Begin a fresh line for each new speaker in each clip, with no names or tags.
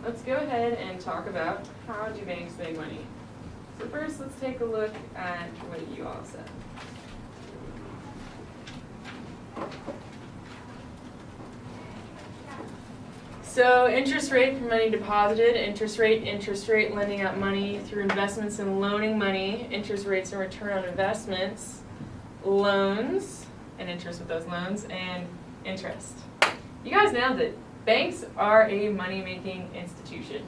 let's go ahead and talk about how do banks make money. So first, let's take a look at what you all said. So interest rate for money deposited, interest rate lending out money through investments and loaning money, interest rates and return on investments, loans, and interest with those loans, and interest. You guys nailed it. Banks are a money-making institution.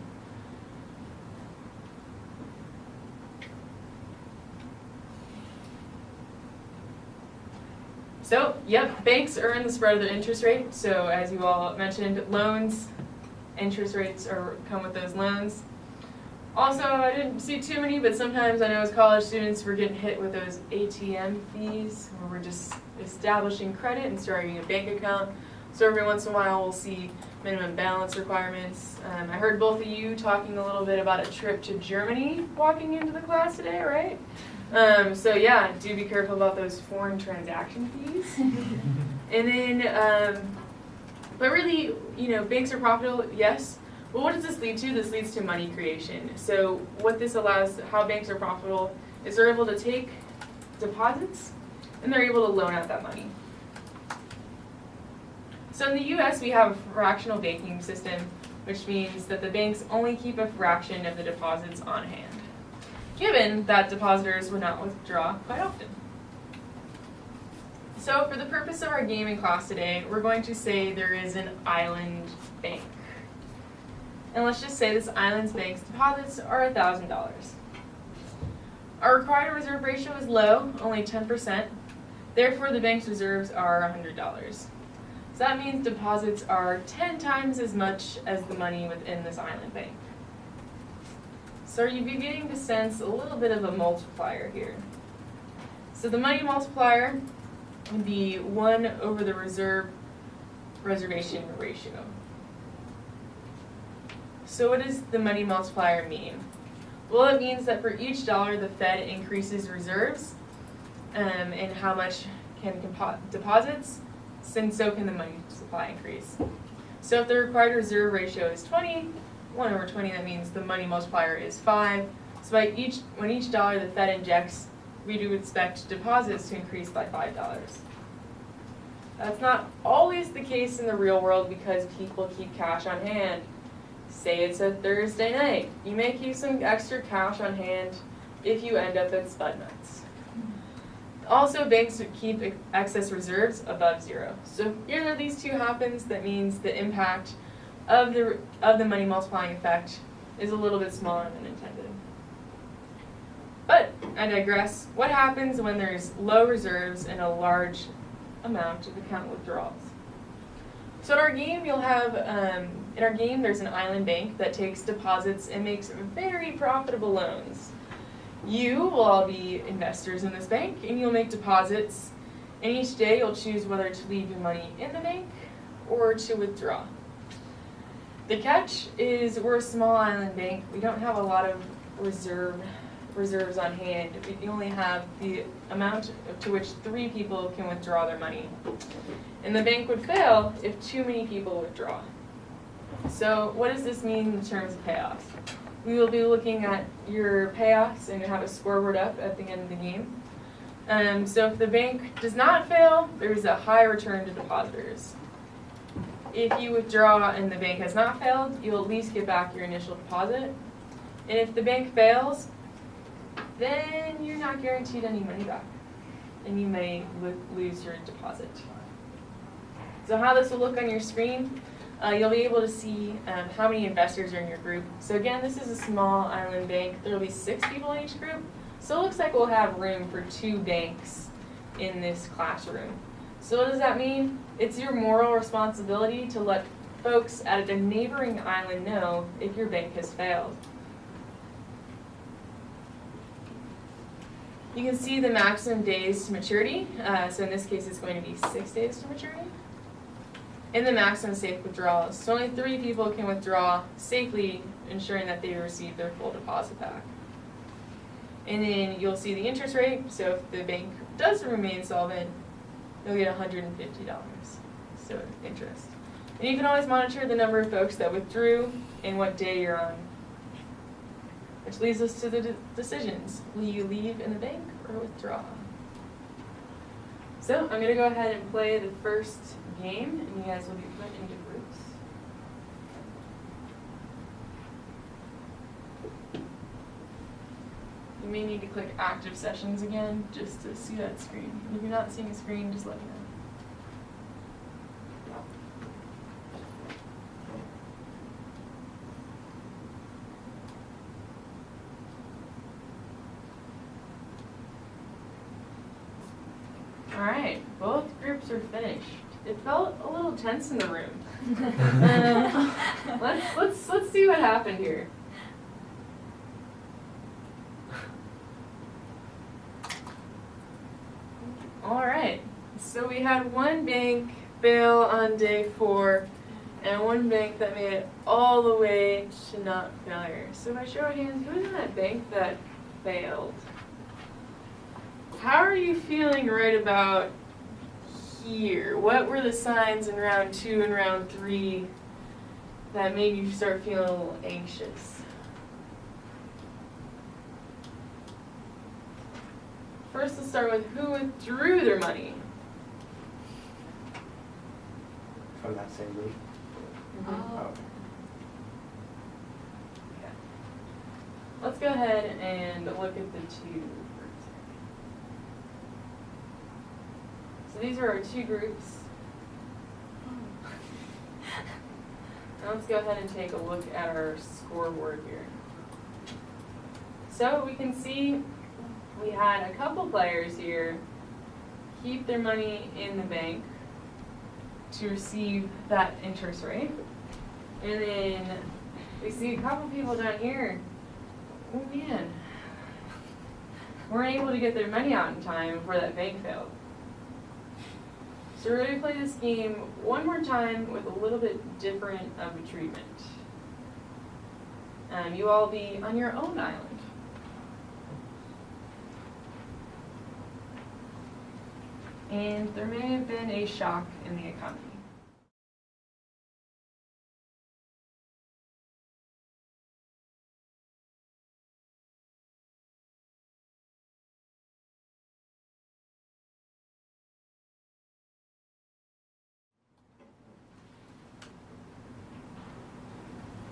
So, yep, banks earn the spread of the interest rate. So, as you all mentioned, loans, interest rates come with those loans. Also, I didn't see too many, but sometimes I know as college students we're getting hit with those ATM fees, where we're just establishing credit and starting a bank account. So every once in a while we'll see minimum balance requirements. I heard both of you talking a little bit about a trip to Germany walking into the class today, right? So yeah, do be careful about those foreign transaction fees. And then, but really, you know, banks are profitable, yes. Well, what does this lead to? This leads to money creation. So what this allows, how banks are profitable, is they're able to take deposits and they're able to loan out that money. So in the US, we have a fractional banking system, which means that the banks only keep a fraction of the deposits on hand, given that depositors would not withdraw quite often. So for the purpose of our game in class today, we're going to say there is an island bank. And let's just say this island's bank's deposits are $1,000. Our required reserve ratio is low, only 10%. Therefore, the bank's reserves are $100. So that means deposits are 10 times as much as the money within this island bank. So are you beginning to sense a little bit of a multiplier here? So the money multiplier would be 1 over the reservation ratio. So what does the money multiplier mean? Well, it means that for each dollar the Fed increases reserves and how much can deposits, and so can the money supply increase. So if the required reserve ratio is 20, 1 over 20, that means the money multiplier is 5. So when each dollar the Fed injects, we do expect deposits to increase by $5. That's not always the case in the real world because people keep cash on hand. Say it's a Thursday night. You may keep some extra cash on hand if you end up at Spud Nuts. Also, banks keep excess reserves above zero. So if either of these two happens, that means the impact of the money multiplying effect is a little bit smaller than intended. But I digress. What happens when there's low reserves and a large amount of account withdrawals? So in our game, you'll have in our game there's an island bank that takes deposits and makes very profitable loans. You will all be investors in this bank, and you'll make deposits, and each day you'll choose whether to leave your money in the bank or to withdraw. The catch is we're a small island bank. We don't have a lot of reserves on hand. We only have the amount to which 3 people can withdraw their money. And the bank would fail if too many people withdraw. So what does this mean in terms of payoffs? We will be looking at your payoffs and have a scoreboard up at the end of the game. So if the bank does not fail, there's a high return to depositors. If you withdraw and the bank has not failed, you'll at least get back your initial deposit. And if the bank fails, then you're not guaranteed any money back, and you may lose your deposit. So how this will look on your screen, you'll be able to see how many investors are in your group. So again, this is a small island bank. There will be 6 people in each group. So it looks like we'll have room for 2 banks in this classroom. So what does that mean? It's your moral responsibility to let folks at a neighboring island know if your bank has failed. You can see the maximum days to maturity. So in this case, it's going to be 6 days to maturity. And the maximum safe withdrawals. So only 3 people can withdraw safely, ensuring that they receive their full deposit back. And then you'll see the interest rate. So if the bank does remain solvent, you'll get $150. So interest. And you can always monitor the number of folks that withdrew and what day you're on. Which leads us to the decisions. Will you leave in the bank or withdraw? So I'm going to go ahead and play the first game, and you guys will be put into groups. You may need to click active sessions again just to see that screen. If you're not seeing a screen, just let me know. Alright, both groups are finished. It felt a little tense in the room. Let's see what happened here. Alright, so we had one bank fail on day 4 and one bank that made it all the way to not failure. So by show of hands, who's in that bank that failed? How are you feeling right about here? What were the signs in round 2 and round 3 that made you start feeling a little anxious? First, let's start with who withdrew their money.
From that same group.
Oh.
Okay. Let's go ahead and look at the 2 groups. So these are our 2 groups. Now let's go ahead and take a look at our scoreboard here. So we can see we had a couple players here keep their money in the bank to receive that interest rate. And then we see a couple people down here, oh man, weren't able to get their money out in time before that bank failed. So we're going to play this game one more time with a little bit different of a treatment. You all be on your own island. And there may have been a shock in the economy.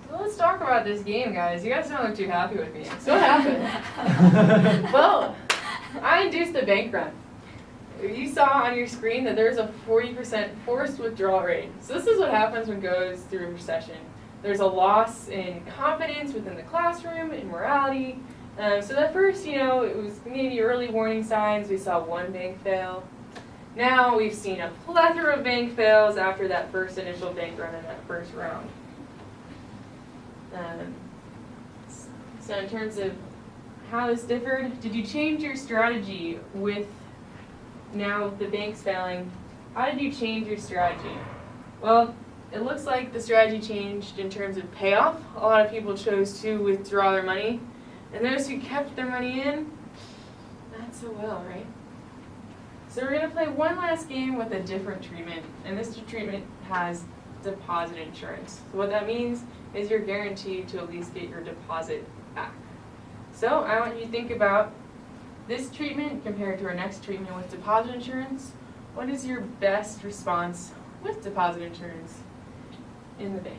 So let's talk about this game, guys. You guys don't look too happy with me. So what happened? Well, I induced a bank run. You saw on your screen that there's a 40% forced withdrawal rate. So this is what happens when it goes through a recession. There's a loss in confidence within the classroom, in morality. So at first, it was maybe early warning signs. We saw one bank fail. Now we've seen a plethora of bank fails after that first initial bank run in that first round. So in terms of how this differed, did you change your strategy with now with the banks failing? How did you change your strategy? Well, it looks like the strategy changed in terms of payoff. A lot of people chose to withdraw their money. And those who kept their money in, not so well, right? So we're going to play one last game with a different treatment. And this treatment has deposit insurance. So what that means is you're guaranteed to at least get your deposit back. So I want you to think about this treatment compared to our next treatment with deposit insurance. What is your best response with deposit insurance in the banks?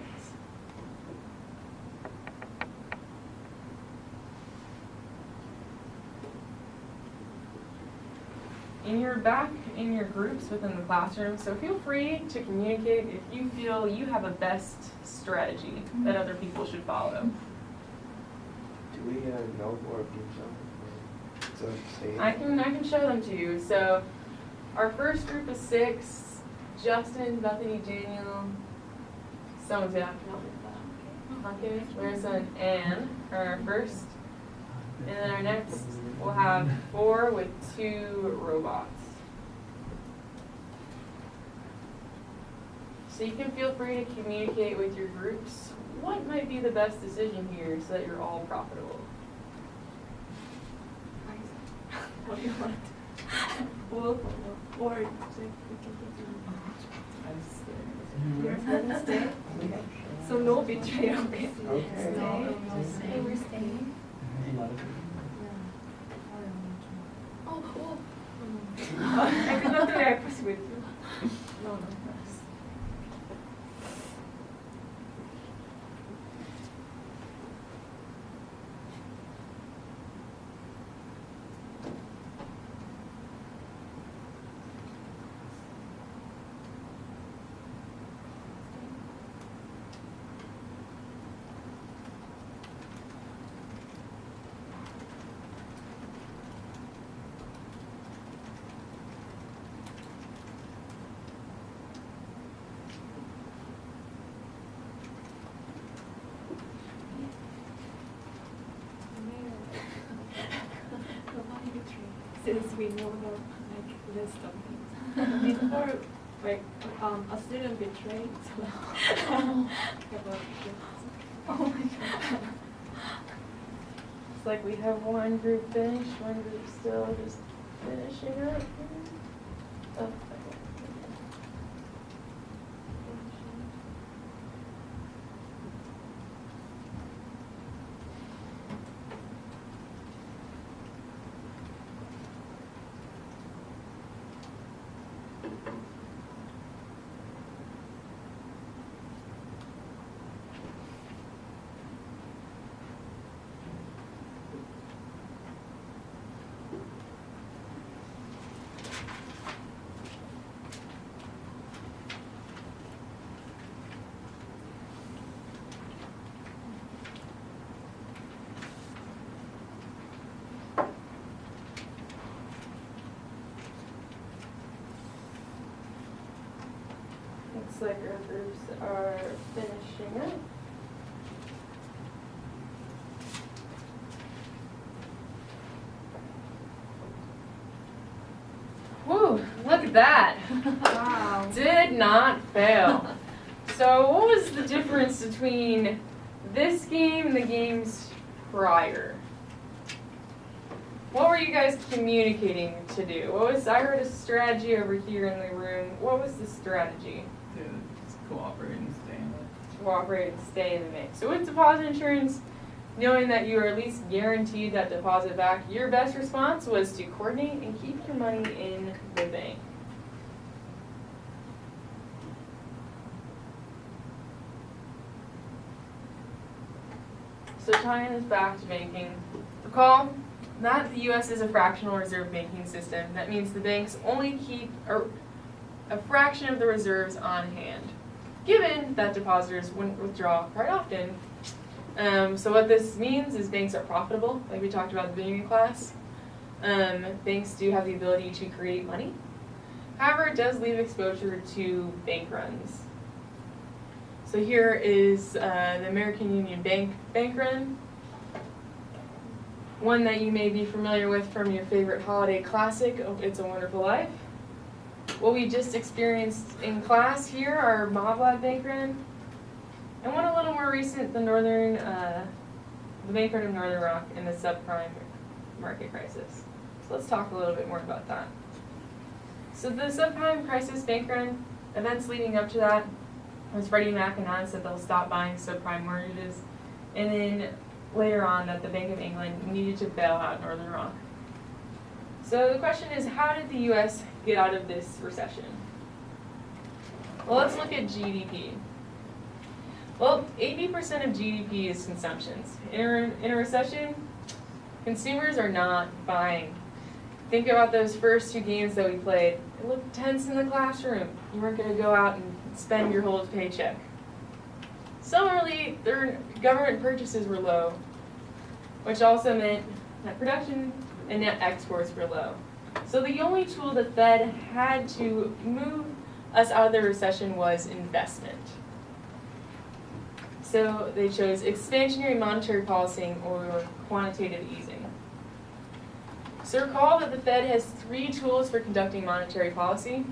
And you're back in your groups within the classroom, so feel free to communicate if you feel you have a best strategy that other people should follow.
Do we know who our groups are? So
I can show them to you. So our first group is 6. Justin, Bethany, Daniel. Someone's gonna have to help me with that. Okay, Larissa and Anne are our first. And then our next we'll have 4 with 2 robots. So you can feel free to communicate with your groups what might be the best decision here so that you're all profitable. What do you want? Well, or I'm scared.
Stay. So no betrayal. Okay.
Okay.
Stay. We're staying. Oh. I cannot do that with you. No. Since we know the list of things. Before, a student betrayed. So
Oh my god. It's like we have one group finished, one group still just finishing up. Oh, okay. Looks like our groups are finishing up. Whew, look at that.
wow.
Did not fail. So what was the difference between this game and the games prior? What were you guys communicating to do? I heard a strategy over here in the room. What was the strategy?
To just cooperate and stay in it.
Cooperate and stay in the mix. So with deposit insurance, knowing that you are at least guaranteed that deposit back, your best response was to coordinate and keep your money in the bank. So tying this back to banking, recall that the U.S. is a fractional reserve banking system. That means the banks only keep a fraction of the reserves on hand, given that depositors wouldn't withdraw quite often. So what this means is banks are profitable, like we talked about at the beginning of class. Banks do have the ability to create money. However, it does leave exposure to bank runs. So here is the American Union bank run, one that you may be familiar with from your favorite holiday classic, Oh, It's a Wonderful Life. What we just experienced in class here are Mavlad bank run, and one a little more recent, the bank run of Northern Rock and the subprime market crisis. So let's talk a little bit more about that. So the subprime crisis bank run, events leading up to that, was Freddie Mac announced that they'll stop buying subprime mortgages, and then later on that the Bank of England needed to bail out Northern Rock. So the question is, how did the U.S. get out of this recession? Well, let's look at GDP. Well, 80% of GDP is consumptions. In a recession, consumers are not buying. Think about those first two games that we played. It looked tense in the classroom. You weren't going to go out and spend your whole paycheck. Similarly, their government purchases were low, which also meant that production and net exports were low. So the only tool the Fed had to move us out of the recession was investment. So they chose expansionary monetary policy or quantitative easing. So recall that the Fed has 3 tools for conducting monetary policy.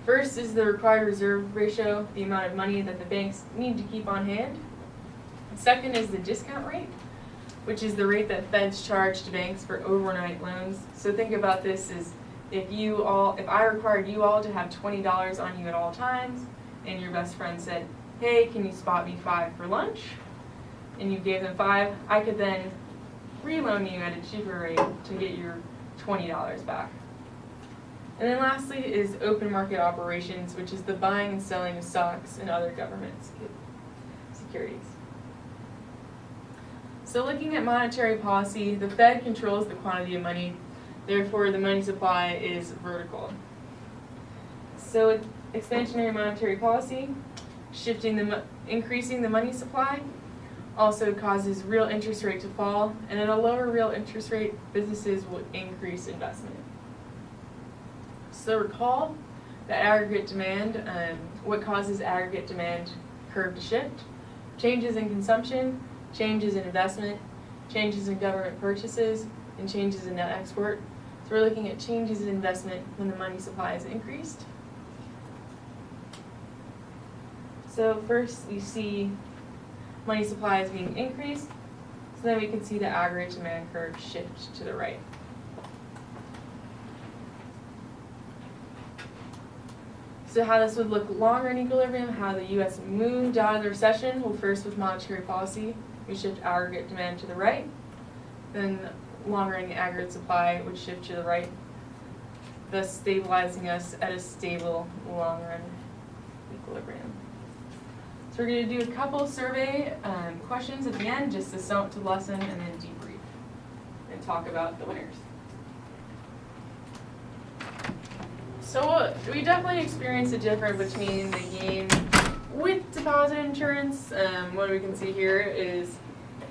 First is the required reserve ratio, the amount of money that the banks need to keep on hand. Second is the discount rate, which is the rate that Feds charge to banks for overnight loans. So think about this as if I required you all to have $20 on you at all times, and your best friend said, hey, can you spot me 5 for lunch? And you gave them 5, I could then reloan you at a cheaper rate to get your $20 back. And then lastly is open market operations, which is the buying and selling of stocks and other government securities. So looking at monetary policy, the Fed controls the quantity of money, therefore the money supply is vertical. So with expansionary monetary policy, increasing the money supply also causes real interest rate to fall, and at a lower real interest rate, businesses will increase investment. So recall that aggregate demand, what causes aggregate demand curve to shift? Changes in consumption, changes in investment, changes in government purchases, and changes in net export. So we're looking at changes in investment when the money supply is increased. So first we see money supply is being increased, so then we can see the aggregate demand curve shift to the right. So how this would look longer in equilibrium, how the U.S. moved out of the recession, well first with monetary policy, we shift aggregate demand to the right, then longer in the aggregate supply would shift to the right, thus stabilizing us at a stable long run equilibrium. So we're going to do a couple survey questions at the end, just to sum up the lesson and then debrief and talk about the winners. So we definitely experienced a difference between the gain with deposit insurance. What we can see here is,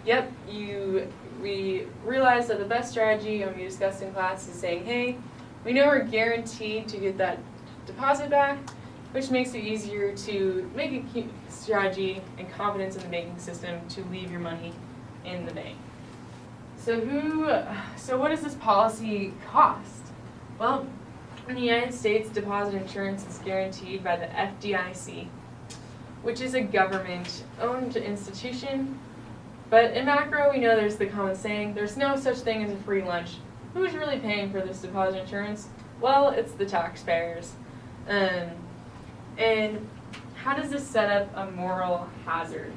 yep, we realized that the best strategy, and we discussed in class, is saying, hey, we know we're guaranteed to get that deposit back, which makes it easier to make a strategy and confidence in the banking system to leave your money in the bank. So what does this policy cost? Well, in the United States, deposit insurance is guaranteed by the FDIC, which is a government-owned institution. But in macro, we know there's the common saying, there's no such thing as a free lunch. Who's really paying for this deposit insurance? Well, it's the taxpayers. And how does this set up a moral hazard?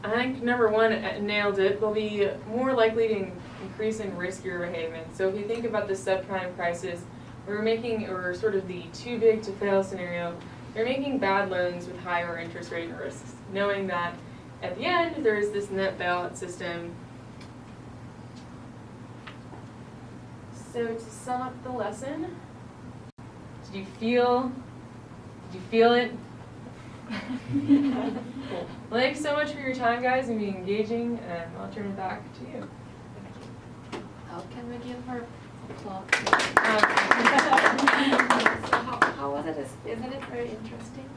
I think number one, nailed it, they'll be more likely to increase in riskier behavior. So if you think about the subprime crisis, or sort of the too big to fail scenario, they're making bad loans with higher interest rate risks, knowing that at the end there is this net bailout system. So to sum up the lesson, did you feel it? Cool. Well, thanks so much for your time, guys, and being engaging, and I'll turn it back to you.
How can we give her applause? So how was it? Isn't it very interesting?